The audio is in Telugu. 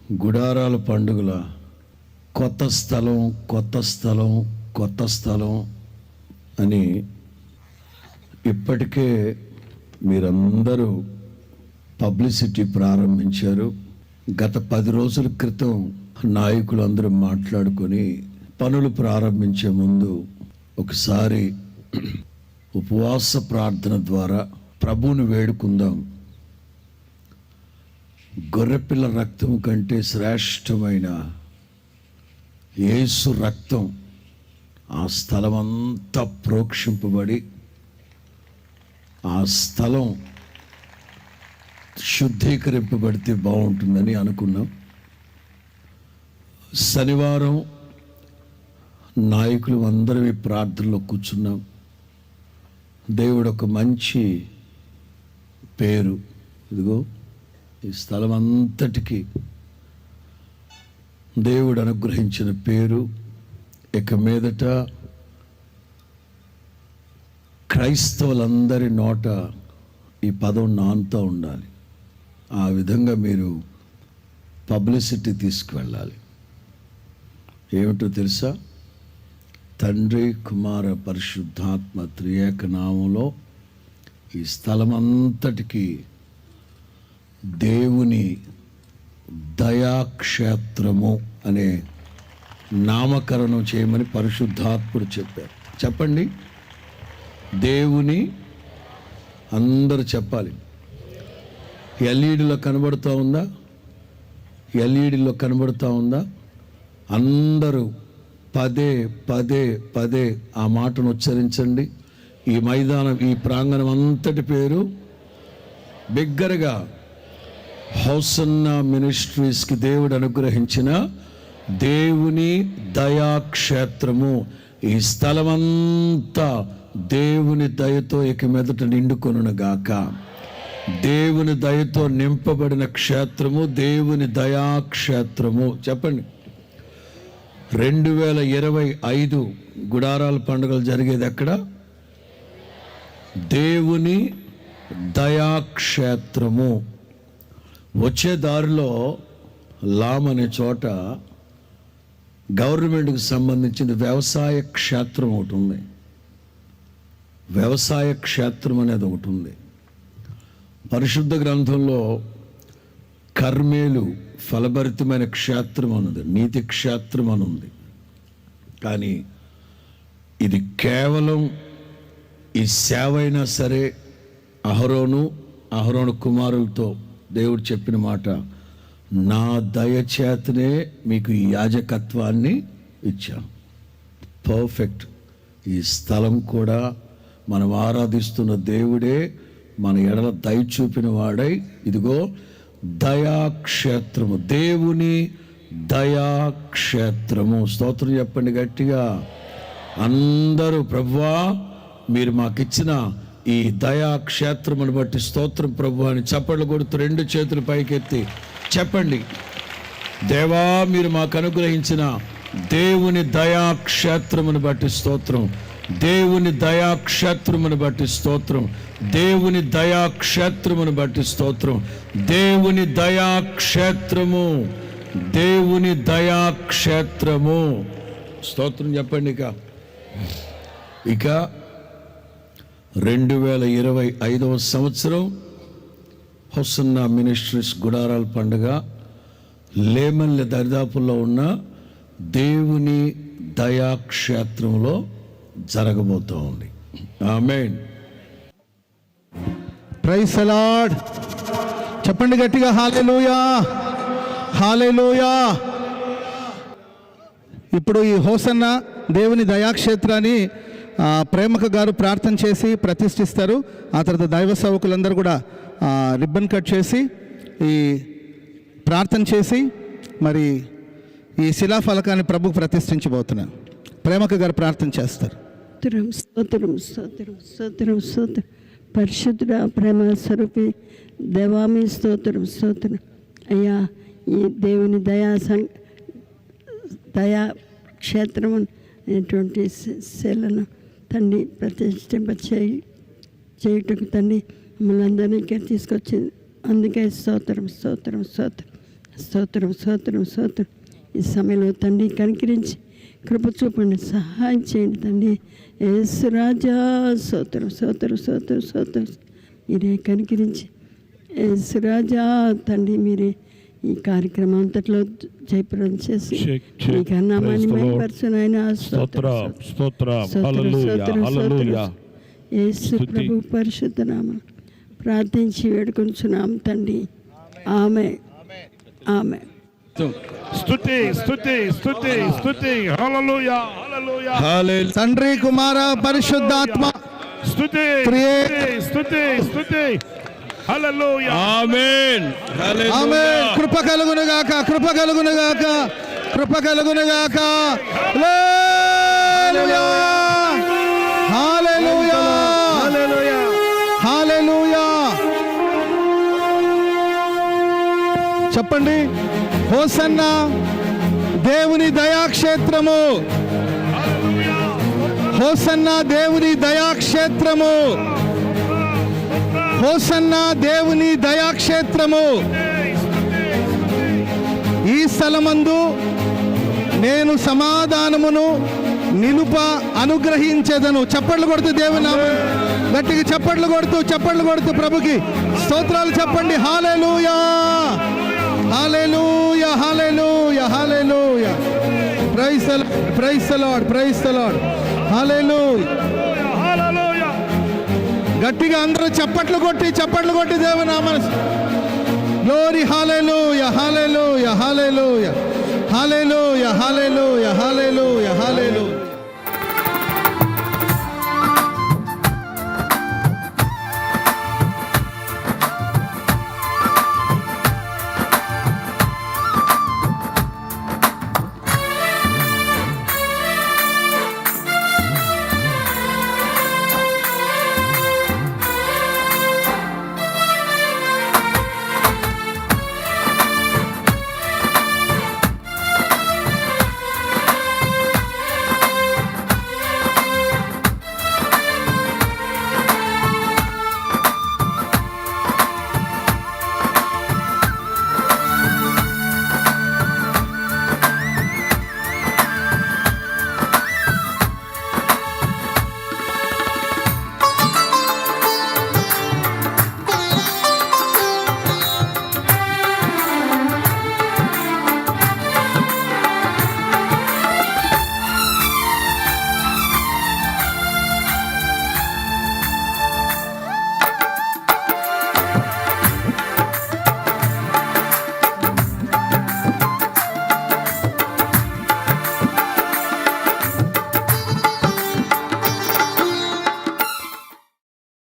గుడారాల పండుగల కొత్త స్థలం కొత్త స్థలం కొత్త స్థలం అని ఇప్పటికే మీరందరూ పబ్లిసిటీ ప్రారంభించారు. గత 10 రోజుల క్రితం నాయకులు అందరూ మాట్లాడుకొని పనులు ప్రారంభించే ముందు ఒకసారి ఉపవాస ప్రార్థన ద్వారా ప్రభువుని వేడుకుందాం. గొర్రెపిల్ల రక్తం కంటే శ్రేష్టమైన యేసు రక్తం ఆ స్థలం అంతా ప్రోక్షింపబడి ఆ స్థలం శుద్ధీకరింపబడితే బాగుంటుందని అనుకున్నాం. శనివారం నాయకులు అందరం ప్రార్థనలో కూర్చున్నాం. దేవుడు ఒక మంచి పేరు, ఇదిగో ఈ స్థలం అంతటికి దేవుడు అనుగ్రహించిన పేరు, ఇక మీదట క్రైస్తవులందరి నోట ఈ పదం నానుతూ ఉండాలి. ఆ విధంగా మీరు పబ్లిసిటీ తీసుకువెళ్ళాలి. ఏమిటో తెలుసా? తండ్రి, కుమార, పరిశుద్ధాత్మ త్రియేక నామంలో ఈ స్థలం అంతటికి దేవుని దయాక్షేత్రము అనే నామకరణం చేయమని పరిశుద్ధాత్ముడు చెప్పారు. చెప్పండి, దేవుని, అందరూ చెప్పాలి. ఎల్ఈడిలో కనబడుతూ ఉందా? ఎల్ఈడిలో కనబడుతూ ఉందా? అందరూ పదే పదే పదే ఆ మాటను ఉచ్చరించండి. ఈ మైదానం, ఈ ప్రాంగణం అంతటి పేరు బిగ్గరగా హోసన్నా మినిస్ట్రీస్కి దేవుడు అనుగ్రహించిన దేవుని దయాక్షేత్రము. ఈ స్థలమంతా దేవుని దయతో ఇక మీదట నిండుకొనుగాక. దేవుని దయతో నింపబడిన క్షేత్రము, దేవుని దయాక్షేత్రము. చెప్పండి. 2025 గుడారాల పండుగలు జరిగేది ఎక్కడ? దేవుని దయాక్షేత్రము. వచ్చే దారిలో లామ్ అనే చోట గవర్నమెంట్కి సంబంధించిన వ్యవసాయ క్షేత్రం ఒకటి ఉంది. వ్యవసాయ క్షేత్రం అనేది ఒకటి ఉంది. పరిశుద్ధ గ్రంథంలో కర్మేలు ఫలభరితమైన క్షేత్రం అన్నది, నీతి క్షేత్రం అని ఉంది. కానీ ఇది కేవలం ఈ సేవ అయినా సరే అహరోను కుమారులతో దేవుడు చెప్పిన మాట, నా దయచేతనే మీకు ఈ యాజకత్వాన్ని ఇచ్చాను. పర్ఫెక్ట్. ఈ స్థలం కూడా మనం ఆరాధిస్తున్న దేవుడే మన ఎడల దయ చూపిన వాడై, ఇదిగో దయాక్షేత్రము, దేవుని దయాక్షేత్రము. స్తోత్రం చెప్పండి గట్టిగా అందరూ. ప్రభువా, మీరు మాకిచ్చిన ఈ దయాక్షేత్రమును బట్టి స్తోత్రం ప్రభు అని చప్పట్లు కొడుతూ 2 చేతులు పైకెత్తి చెప్పండి. దేవా, మీరు మాకు అనుగ్రహించిన దేవుని దయాక్షేత్రమును బట్టి స్తోత్రం, దేవుని దయాక్షేత్రమును బట్టి స్తోత్రం, దేవుని దయాక్షేత్రమును బట్టి స్తోత్రం, దేవుని దయాక్షేత్రము, దేవుని దయాక్షేత్రము. స్తోత్రం చెప్పండి. ఇక 2025వ సంవత్సరం హోసన్నా మినిస్ట్రీస్ గుడారాల పండుగ లేమన్ల దరిదాపుల్లో ఉన్న దేవుని దయాక్షేత్రంలో జరగబోతూ ఉంది. ఆమేన్. Praise the lord. చెప్పండి గట్టిగా హల్లెలూయా, హల్లెలూయా. ఇప్పుడు ఈ హోసన్నా దేవుని దయాక్షేత్రాన్ని ప్రేమక గారు ప్రార్థన చేసి ప్రతిష్ఠిస్తారు. ఆ తర్వాత దైవ సేవకులందరూ కూడా రిబ్బన్ కట్ చేసి ఈ ప్రార్థన చేసి మరి ఈ శిలాఫలకాన్ని ప్రభుకు ప్రతిష్ఠించబోతున్నారు. ప్రేమక గారు ప్రార్థన చేస్తారు. స్తోత్రం స్తోత్రం స్తోత్రం స్తోత్రం. పరిశుద్ధ ప్రేమ స్వరూపి దేవామి స్తోత్రం స్తోత్రం. అయ్యా, ఈ దేవుని దయా క్షేత్రం అనేటువంటి శిలను తండ్రి ప్రతిష్ఠింప చేయుటకు తండ్రి మమ్మల్ని అందరినీ తీసుకొచ్చింది. అందుకే స్తోత్రం స్తోత్రం స్తోత్రం స్తోత్రం స్తోత్రం స్తోత్రం. ఈ సమయంలో తండ్రి కనికరించి కృప చూపండి, సహాయం చేయండి తండ్రి. యేసు రాజా స్తోత్రం స్తోత్రం స్తోత్రం స్తోత్రం. మీరే కనికరించి యేసు రాజా తండ్రి, మీరే ఈ కార్యక్రమం అంతట్లో జయప్రదం చేసి మీ ఘననామాన్ని మహిమపరచును ఆయన. యేసు ప్రభు పరిశుద్ధ నామం ప్రార్థించి వేడుకొంచున్నాం తండ్రి. ఆమె ఆమె. స్తుతి స్తుతి స్తుతి స్తుతి. హల్లెలూయా హల్లెలూయా. తండ్రి కుమార పరిశుద్ధాత్మ స్తుతి స్తుతి స్తుతి. హల్లెలూయా. ఆమేన్. ఆమేన్. కృప కలుగును గాక, కృప కలుగును గాక, కృప కలుగును గాక. హల్లెలూయా హల్లెలూయా హల్లెలూయా. చెప్పండి, హోసన్నా దేవుని దయాక్షేత్రము, హోసన్నా దేవుని దయాక్షేత్రము, హోసన్నా దేవుని దయాక్షేత్రము. ఈ స్థలమందు నేను సమాధానమును నిలుప అనుగ్రహించేదను. చప్పట్లు కొడుతూ దేవుని నామం గట్టిగా చప్పట్లు కొడుతూ ప్రభుకి స్తోత్రాలు చెప్పండి. Hallelujah hallelujah hallelujah hallelujah. Praise the lord, praise the lord, praise the lord. Hallelujah hallelujah. గట్టిగా అందరూ చప్పట్లు కొట్టి దేవుని నామమున గ్లోరీ. హల్లెలూయా హల్లెలూయా హల్లెలూయా హల్లెలూయా హల్లెలూయా హల్లెలూయా.